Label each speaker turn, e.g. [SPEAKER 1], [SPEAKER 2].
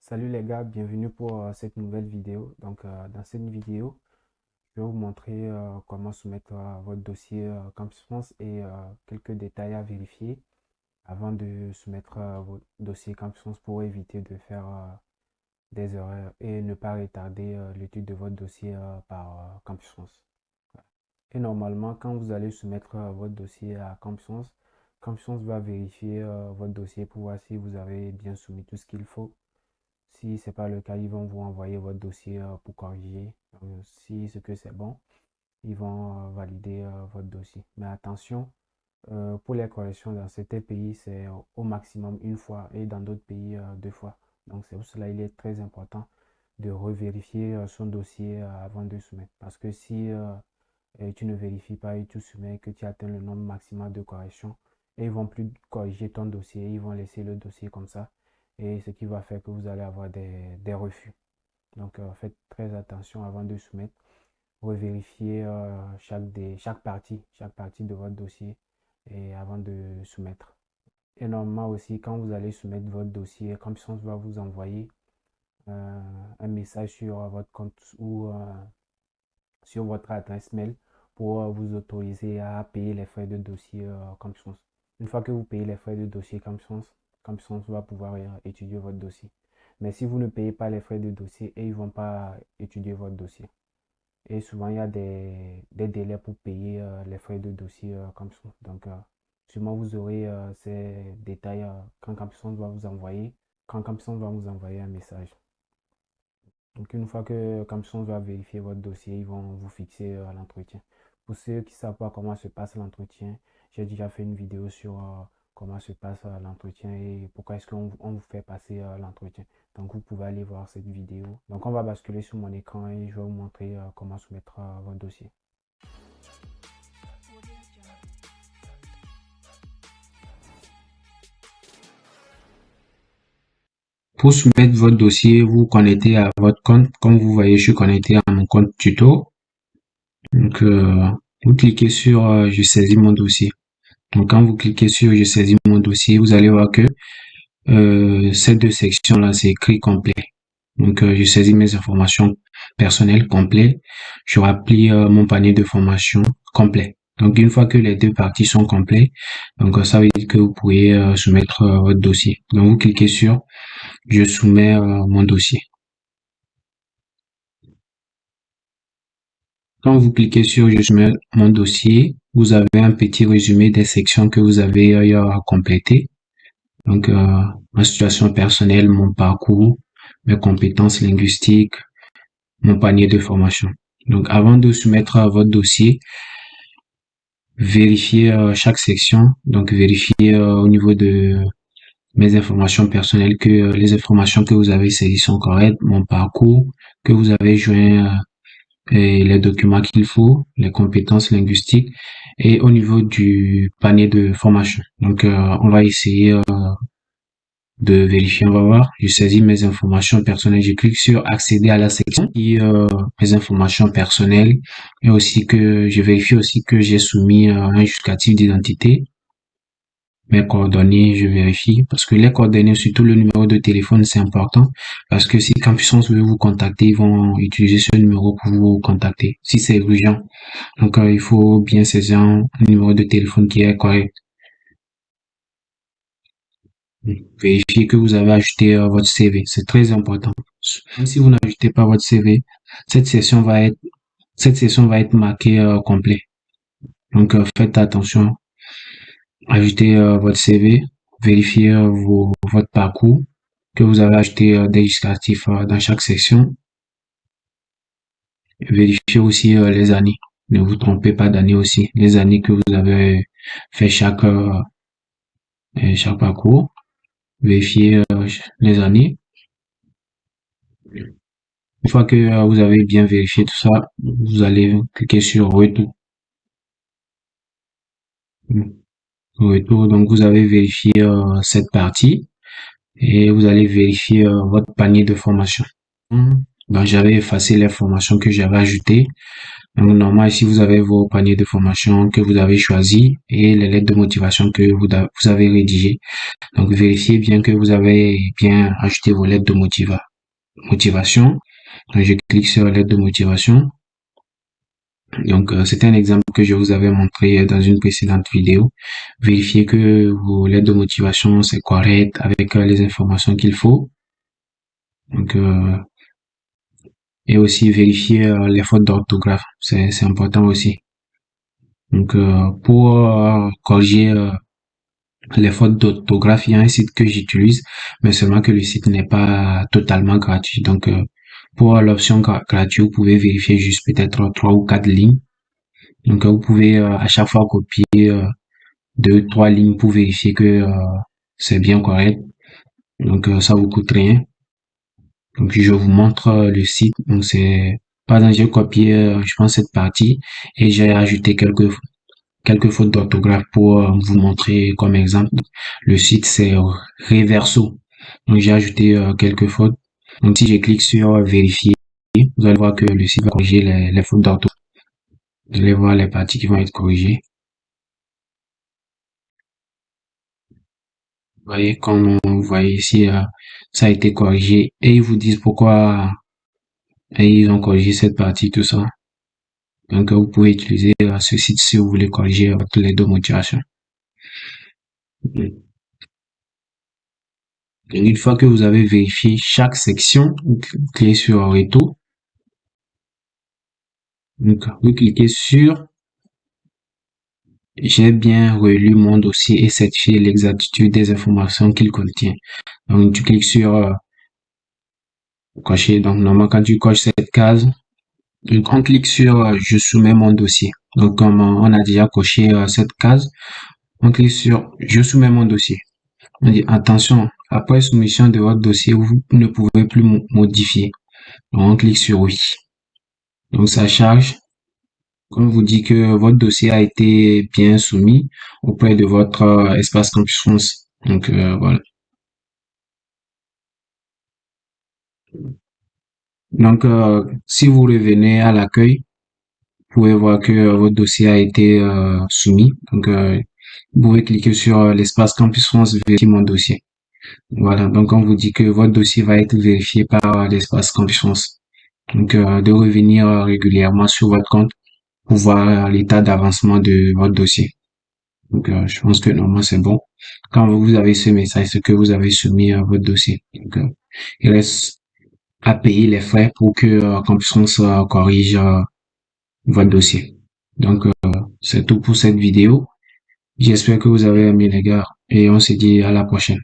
[SPEAKER 1] Salut les gars, bienvenue pour cette nouvelle vidéo. Dans cette vidéo, je vais vous montrer comment soumettre votre dossier Campus France et quelques détails à vérifier avant de soumettre votre dossier Campus France pour éviter de faire des erreurs et ne pas retarder l'étude de votre dossier par Campus France. Et normalement, quand vous allez soumettre votre dossier à Campus France, Campus France va vérifier votre dossier pour voir si vous avez bien soumis tout ce qu'il faut. Si ce n'est pas le cas, ils vont vous envoyer votre dossier pour corriger. Si ce que c'est bon, ils vont valider votre dossier. Mais attention, pour les corrections dans certains pays, c'est au maximum une fois et dans d'autres pays, deux fois. Donc c'est pour cela qu'il est très important de revérifier son dossier avant de soumettre. Parce que si tu ne vérifies pas et tu soumets que tu atteins le nombre maximal de corrections, et ils vont plus corriger ton dossier, ils vont laisser le dossier comme ça. Et ce qui va faire que vous allez avoir des refus. Donc faites très attention avant de soumettre. Revérifiez chaque partie de votre dossier et avant de soumettre. Et normalement aussi, quand vous allez soumettre votre dossier, Campus va vous envoyer un message sur votre compte ou sur votre adresse mail pour vous autoriser à payer les frais de dossier Campus. Une fois que vous payez les frais de dossier Campus va pouvoir étudier votre dossier. Mais si vous ne payez pas les frais de dossier, ils ne vont pas étudier votre dossier. Et souvent, il y a des délais pour payer les frais de dossier Campus. Donc, sûrement, vous aurez ces détails quand Campus va vous envoyer, quand Campus va vous envoyer un message. Donc, une fois que Campus va vérifier votre dossier, ils vont vous fixer l'entretien. Pour ceux qui ne savent pas comment se passe l'entretien, j'ai déjà fait une vidéo sur comment se passe l'entretien et pourquoi est-ce qu'on vous fait passer l'entretien. Donc, vous pouvez aller voir cette vidéo. Donc, on va basculer sur mon écran et je vais vous montrer comment soumettre votre dossier.
[SPEAKER 2] Pour soumettre votre dossier, vous connectez à votre compte. Comme vous voyez, je suis connecté à mon compte tuto. Donc, vous cliquez sur Je saisis mon dossier. Donc, quand vous cliquez sur Je saisis mon dossier, vous allez voir que ces deux sections-là, c'est écrit complet. Donc, je saisis mes informations personnelles complet. Je remplis mon panier de formation complet. Donc, une fois que les deux parties sont complètes, donc ça veut dire que vous pouvez soumettre votre dossier. Donc, vous cliquez sur Je soumets mon dossier. Quand vous cliquez sur Je soumets mon dossier, vous avez un petit résumé des sections que vous avez à compléter. Donc, ma situation personnelle, mon parcours, mes compétences linguistiques, mon panier de formation. Donc, avant de soumettre votre dossier, vérifiez chaque section. Donc, vérifiez au niveau de mes informations personnelles que les informations que vous avez saisies sont correctes, mon parcours, que vous avez joint et les documents qu'il faut, les compétences linguistiques et au niveau du panier de formation. Donc, on va essayer de vérifier, on va voir. Je saisis mes informations personnelles, je clique sur accéder à la section et mes informations personnelles et aussi que je vérifie aussi que j'ai soumis un justificatif d'identité. Mes coordonnées, je vérifie parce que les coordonnées, surtout le numéro de téléphone, c'est important parce que si Campus veut vous contacter, ils vont utiliser ce numéro pour vous contacter si c'est urgent. Donc, il faut bien saisir un numéro de téléphone qui est correct. Vérifiez que vous avez ajouté votre CV. C'est très important. Même si vous n'ajoutez pas votre CV, cette session va être marquée complet. Donc, faites attention. Ajoutez votre CV. Vérifiez votre parcours. Que vous avez ajouté des justificatifs dans chaque section. Vérifiez aussi les années. Ne vous trompez pas d'année aussi. Les années que vous avez fait chaque parcours. Vérifiez les années. Une fois que vous avez bien vérifié tout ça, vous allez cliquer sur Retour. Retour, donc vous avez vérifié cette partie et vous allez vérifier votre panier de formation. Donc, j'avais effacé les formations que j'avais ajoutées. Donc, normalement, ici, vous avez vos paniers de formation que vous avez choisis et les lettres de motivation que vous avez rédigées. Donc, vérifiez bien que vous avez bien ajouté vos lettres de motivation. Donc, je clique sur lettres de motivation. Donc, c'est un exemple que je vous avais montré dans une précédente vidéo. Vérifiez que vos lettres de motivation, c'est correct avec les informations qu'il faut. Donc, et aussi vérifier les fautes d'orthographe. C'est important aussi. Donc, pour corriger les fautes d'orthographe, il y a un site que j'utilise, mais seulement que le site n'est pas totalement gratuit. Donc, pour l'option gratuite, vous pouvez vérifier juste peut-être 3 ou 4 lignes. Donc, vous pouvez à chaque fois copier 2, 3 lignes pour vérifier que c'est bien correct. Donc, ça vous coûte rien. Donc, je vous montre le site. Donc, c'est, par exemple, j'ai copié, je pense, cette partie et j'ai ajouté quelques fautes d'orthographe pour vous montrer comme exemple. Le site, c'est Reverso. Donc, j'ai ajouté quelques fautes. Donc, si je clique sur vérifier, vous allez voir que le site va corriger les fautes d'orthographe. Vous allez voir les parties qui vont être corrigées. Vous voyez, comme vous voyez ici, ça a été corrigé et ils vous disent pourquoi ils ont corrigé cette partie, tout ça. Donc, vous pouvez utiliser ce site si vous voulez corriger votre lettre de motivation. Donc, une fois que vous avez vérifié chaque section, vous cliquez sur Reto. Donc, vous cliquez sur J'ai bien relu mon dossier et certifié l'exactitude des informations qu'il contient. Donc, tu cliques sur cocher. Donc, normalement, quand tu coches cette case, donc on clique sur Je soumets mon dossier. Donc, comme on a déjà coché cette case, on clique sur Je soumets mon dossier. On dit attention, après soumission de votre dossier, vous ne pouvez plus modifier. Donc, on clique sur oui. Donc, ça charge. On vous dit que votre dossier a été bien soumis auprès de votre espace Campus France. Donc, voilà. Donc, si vous revenez à l'accueil, vous pouvez voir que votre dossier a été soumis. Donc, vous pouvez cliquer sur l'espace Campus France, vérifier mon dossier. Voilà, donc on vous dit que votre dossier va être vérifié par l'espace Campus France. Donc, de revenir régulièrement sur votre compte pour voir l'état d'avancement de votre dossier. Donc, je pense que normalement c'est bon. Quand vous avez ce message, c'est que vous avez soumis votre dossier. Donc, il reste à payer les frais pour que Campus France corrige votre dossier. Donc, c'est tout pour cette vidéo. J'espère que vous avez aimé les gars et on se dit à la prochaine.